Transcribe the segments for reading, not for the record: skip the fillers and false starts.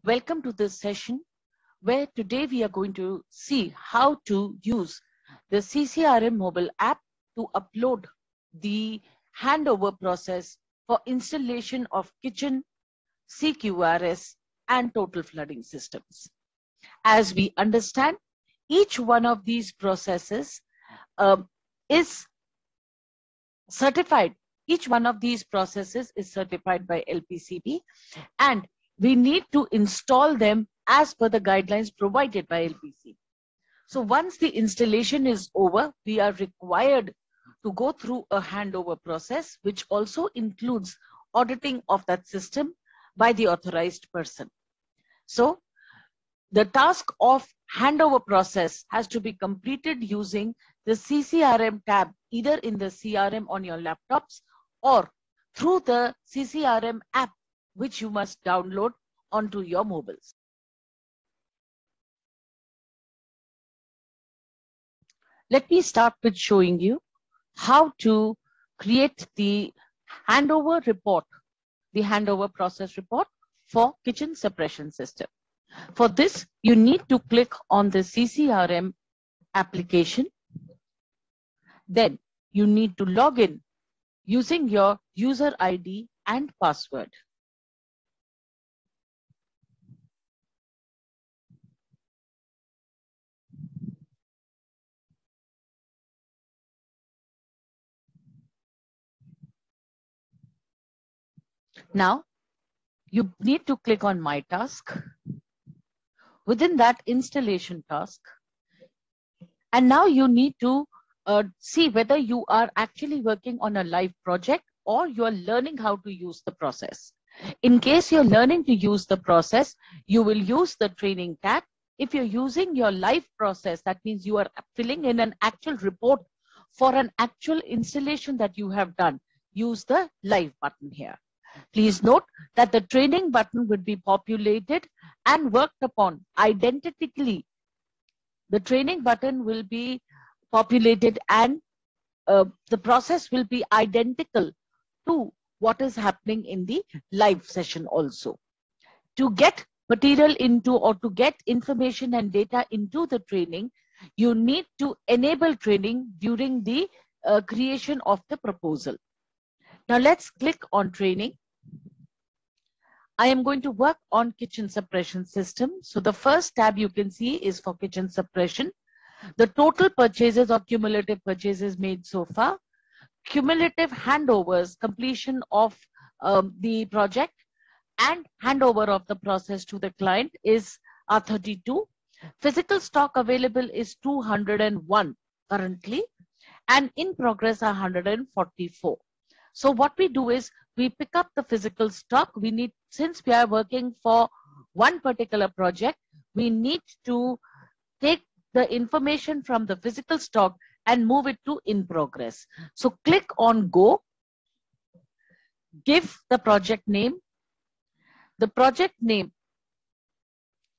Welcome to this session where today we are going to see how to use the CCRM mobile app to upload the handover process for installation of kitchen, CQRS and total flooding systems. As we understand, each one of these processes is certified. Each one of these processes is certified by LPCB, and we need to install them as per the guidelines provided by LPCB. So once the installation is over, we are required to go through a handover process, which also includes auditing of that system by the authorized person. So the task of handover process has to be completed using the CCRM tab, either in the CRM on your laptops or through the CCRM app, which you must download onto your mobiles. Let me start with showing you how to create the handover report, the handover process report for kitchen suppression system. For this, you need to click on the CCRM application. Then you need to log in using your user ID and password. Now, you need to click on My Task. Within that, Installation Task. And now you need to see whether you are actually working on a live project or you are learning how to use the process. In case you're learning to use the process, you will use the training tag. If you're using your live process, that means you are filling in an actual report for an actual installation that you have done. Use the live button here. Please note that the training button would be populated and worked upon identically. The training button will be populated and the process will be identical to what is happening in the live session also. To get material into or to get information and data into the training, you need to enable training during the creation of the proposal. Now let's click on training. I am going to work on kitchen suppression system. So the first tab you can see is for kitchen suppression. The total purchases or cumulative purchases made so far, cumulative handovers, completion of the project and handover of the process to the client is 32. Physical stock available is 201 currently, and in progress are 144. So what we do is we pick up the physical stock. We need, since we are working for one particular project, we need to take the information from the physical stock and move it to in progress. So click on Go, give the project name. The project name,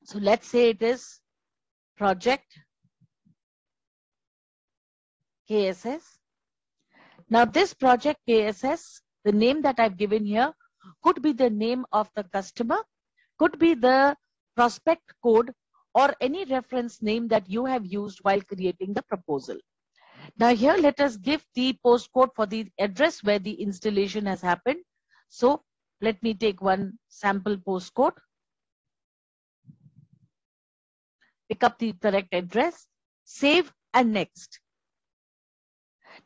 so let's say it is Project KSS. Now this project KSS, the name that I've given here could be the name of the customer, could be the prospect code or any reference name that you have used while creating the proposal. Now here let us give the postcode for the address where the installation has happened. So let me take one sample postcode, pick up the correct address, save and next.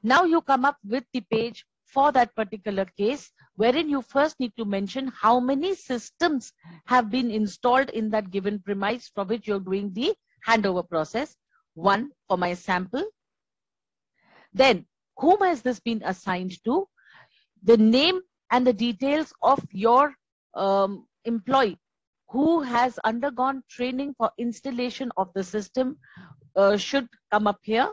Now you come up with the page for that particular case, wherein you first need to mention how many systems have been installed in that given premise for which you're doing the handover process. One for my sample. Then whom has this been assigned to? The name and the details of your employee who has undergone training for installation of the system should come up here.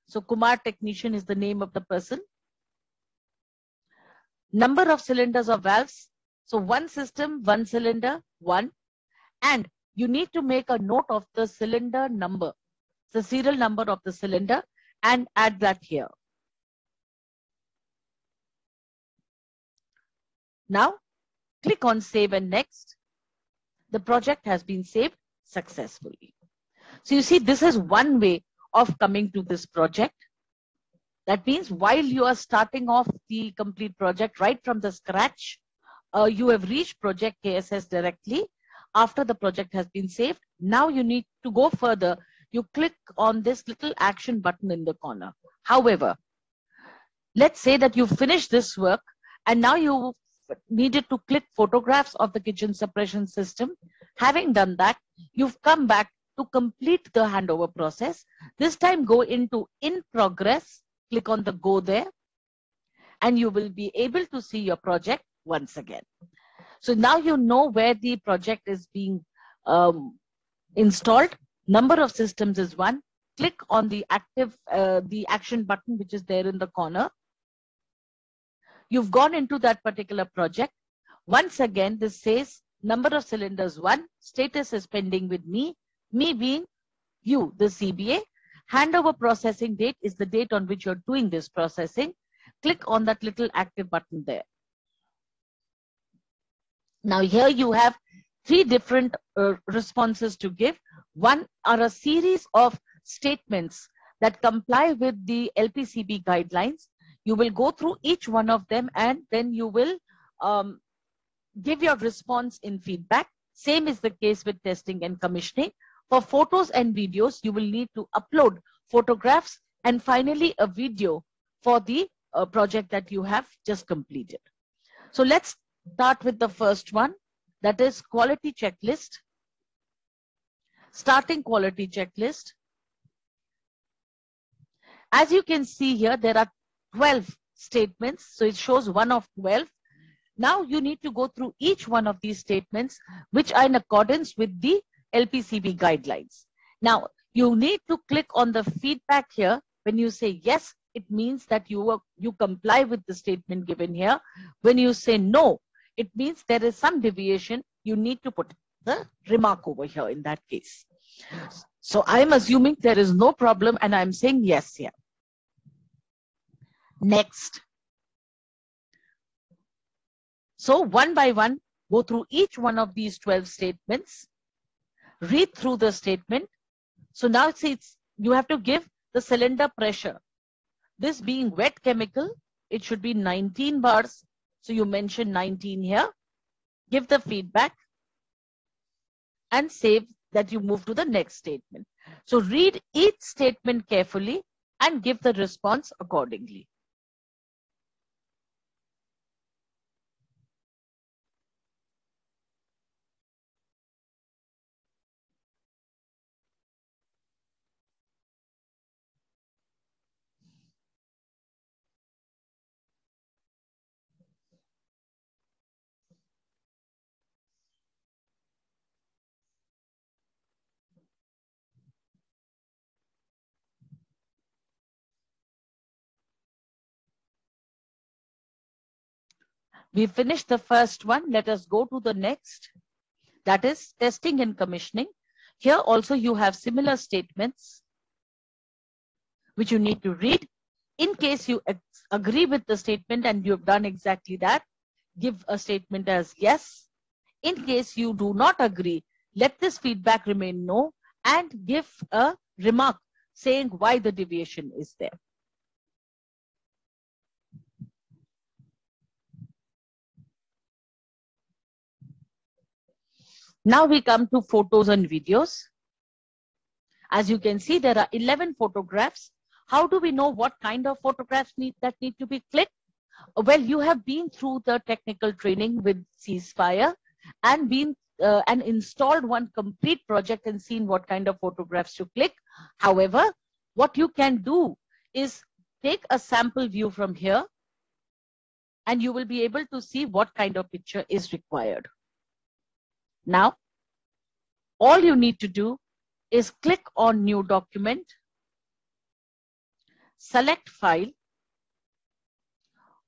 So Kumar Technician is the name of the person. Number of cylinders or valves. So one system, one cylinder, one. And you need to make a note of the cylinder number, the serial number of the cylinder, and add that here. Now click on Save and Next. The project has been saved successfully. So you see, this is one way of coming to this project. That means while you are starting off the complete project right from the scratch, you have reached project KSS directly after the project has been saved. Now you need to go further. You click on this little action button in the corner. However, let's say that you finished this work and now you needed to click photographs of the kitchen suppression system. Having done that, you've come back to complete the handover process. This time go into in progress, click on the go there, and you will be able to see your project once again. So now you know where the project is being installed. Number of systems is 1. Click on the the action button which is there in the corner. You've gone into that particular project. Once again, this says number of cylinders 1, status is pending with me being you, the CBA. Handover processing date is the date on which you're doing this processing. Click on that little active button there. Now here you have 3 different responses to give. One are a series of statements that comply with the LPCB guidelines. You will go through each one of them and then you will give your response in feedback. Same is the case with testing and commissioning. For photos and videos, you will need to upload photographs and finally a video for the project that you have just completed. So let's start with the first one, that is quality checklist. Starting quality checklist. As you can see here, there are 12 statements. So it shows 1 of 12. Now you need to go through each one of these statements which are in accordance with the LPCB guidelines. Now you need to click on the feedback here. When you say yes, it means that you comply with the statement given here. When you say no, it means there is some deviation. You need to put the remark over here in that case. So I'm assuming there is no problem and I'm saying yes here. Next. So one by one, go through each one of these 12 statements. Read through the statement. So now you have to give the cylinder pressure. This being wet chemical, it should be 19 bars. So you mention 19 here. Give the feedback and save that you move to the next statement. So read each statement carefully and give the response accordingly. We finished the first one. Let us go to the next. That is testing and commissioning. Here also you have similar statements which you need to read. In case you agree with the statement and you have done exactly that, give a statement as yes. In case you do not agree, let this feedback remain no and give a remark saying why the deviation is there. Now we come to photos and videos. As you can see, there are 11 photographs. How do we know what kind of photographs need to be clicked? Well, you have been through the technical training with Ceasefire and installed one complete project and seen what kind of photographs to click. However, what you can do is take a sample view from here and you will be able to see what kind of picture is required. Now, all you need to do is click on New Document, select File,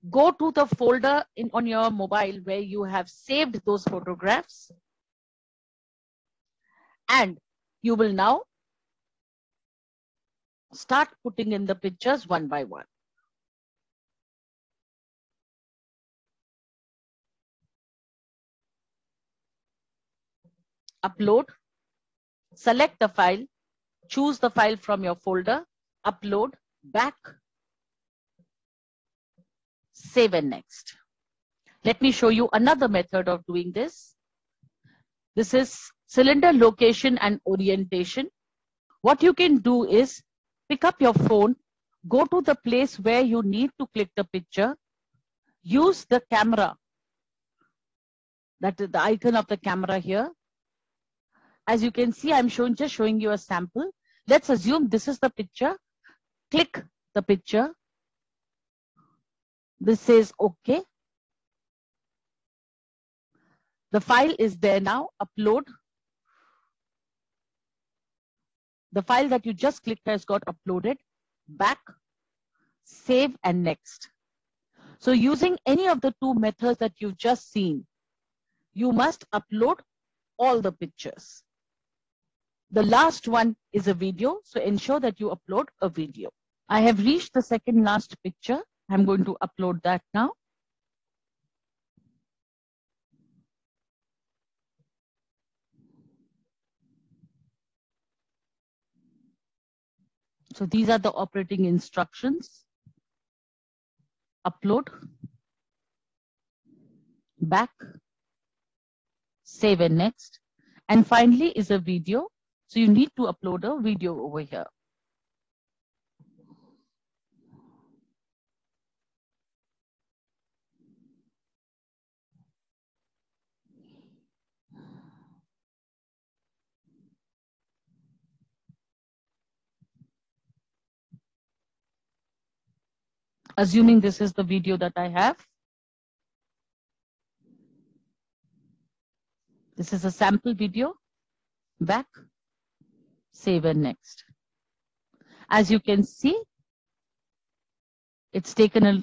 go to the folder on your mobile where you have saved those photographs, and you will now start putting in the pictures one by one. upload, select the file, choose the file from your folder, upload, back, save and next. Let me show you another method of doing this. This is cylinder location and orientation. What you can do is pick up your phone, go to the place where you need to click the picture, use the camera, that is the icon of the camera here. As you can see, I'm just showing you a sample. Let's assume this is the picture. Click the picture. This says OK. The file is there now. Upload. The file that you just clicked has got uploaded. Back, save and next. So using any of the two methods that you've just seen, you must upload all the pictures. The last one is a video, so ensure that you upload a video. I have reached the second last picture. I'm going to upload that now. So these are the operating instructions. Upload, back, save and next. And finally is a video. So you need to upload a video over here. Assuming this is the video that I have. This is a sample video. Back, save and next. As you can see, it's taken a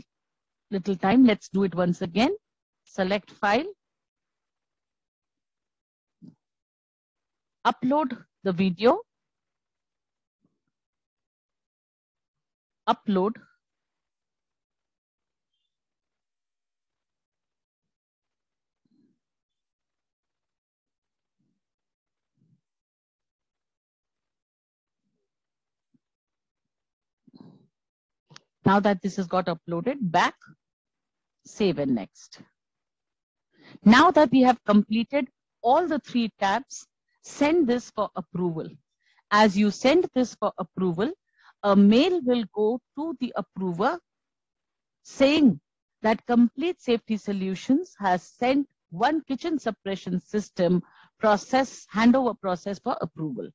little time. Let's do it once again. Select file. Upload the video. Upload. Now that this has got uploaded, back, save and next. Now that we have completed all the 3 tabs, send this for approval. As you send this for approval, a mail will go to the approver saying that Complete Safety Solutions has sent one kitchen suppression system handover process for approval.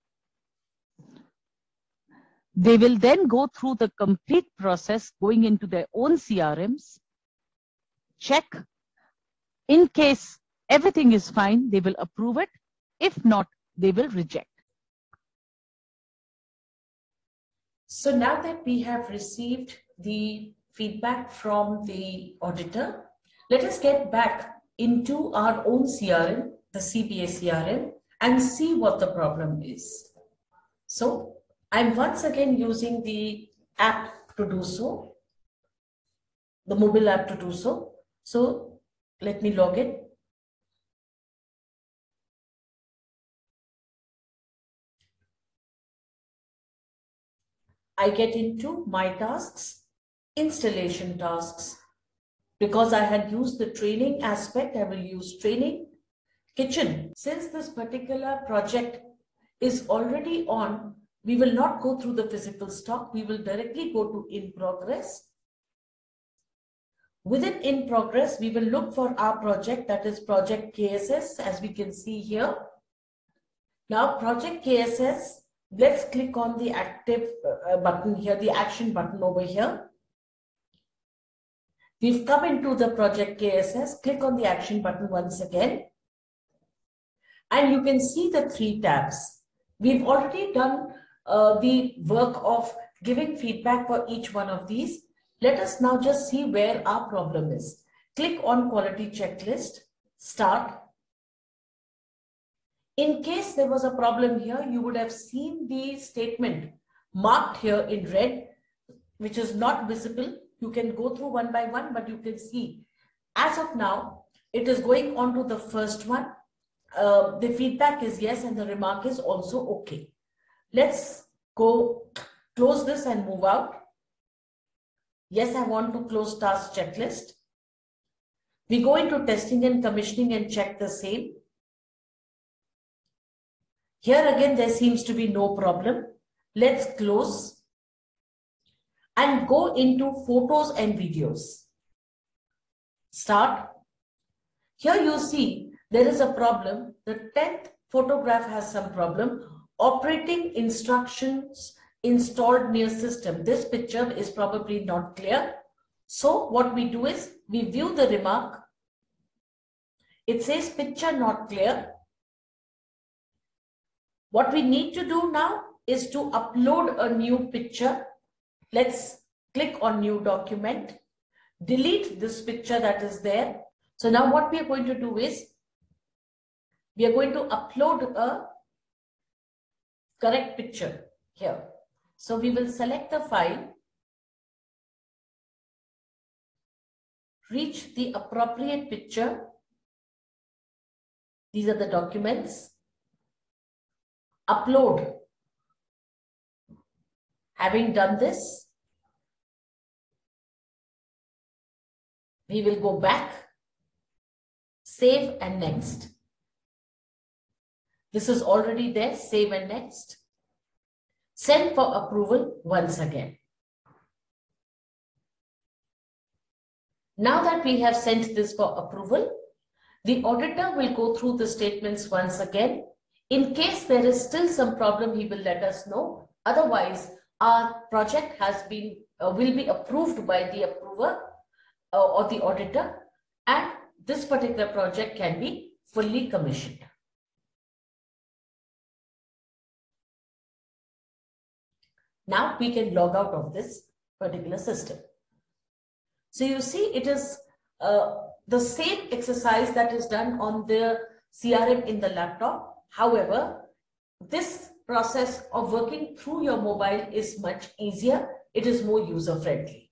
They will then go through the complete process going into their own CRMs, check. In case everything is fine, they will approve it. If not, they will reject. So now that we have received the feedback from the auditor, let us get back into our own CRM, the CBA CRM, and see what the problem is. So I'm once again using the app to do so, the mobile app to do so. So let me log in. I get into my tasks, installation tasks. Because I had used the training aspect, I will use training, kitchen. Since this particular project is already on, we will not go through the physical stock. We will directly go to in progress. Within in progress, we will look for our project, that is project KSS, as we can see here. Now project KSS, let's click on the active button here, the action button over here. We've come into the project KSS, click on the action button once again. And you can see the 3 tabs. We've already done the work of giving feedback for each one of these. Let us now just see where our problem is. Click on quality checklist, start. In case there was a problem here, you would have seen the statement marked here in red, which is not visible. You can go through one by one, but you can see as of now, it is going on to the first one. the feedback is yes and the remark is also okay. Let's go close this and move out. Yes, I want to close task checklist. We go into testing and commissioning and check the same. Here again, there seems to be no problem. Let's close and go into photos and videos. Start. Here you see there is a problem. The 10th photograph has some problem. Operating instructions installed near system. This picture is probably not clear. So what we do is we view the remark. It says picture not clear. What we need to do now is to upload a new picture. Let's click on new document. Delete this picture that is there. So now what we are going to do is we are going to upload a correct picture here. So we will select the file, reach the appropriate picture. These are the documents. Upload. Having done this, we will go back, save and next. This is already there, save and next. Send for approval once again. Now that we have sent this for approval, the auditor will go through the statements once again. In case there is still some problem, he will let us know. Otherwise, our project has been will be approved by the approver or the auditor, and this particular project can be fully commissioned. Now we can log out of this particular system. So you see, it is the same exercise that is done on the CRM in the laptop. However, this process of working through your mobile is much easier. It is more user friendly.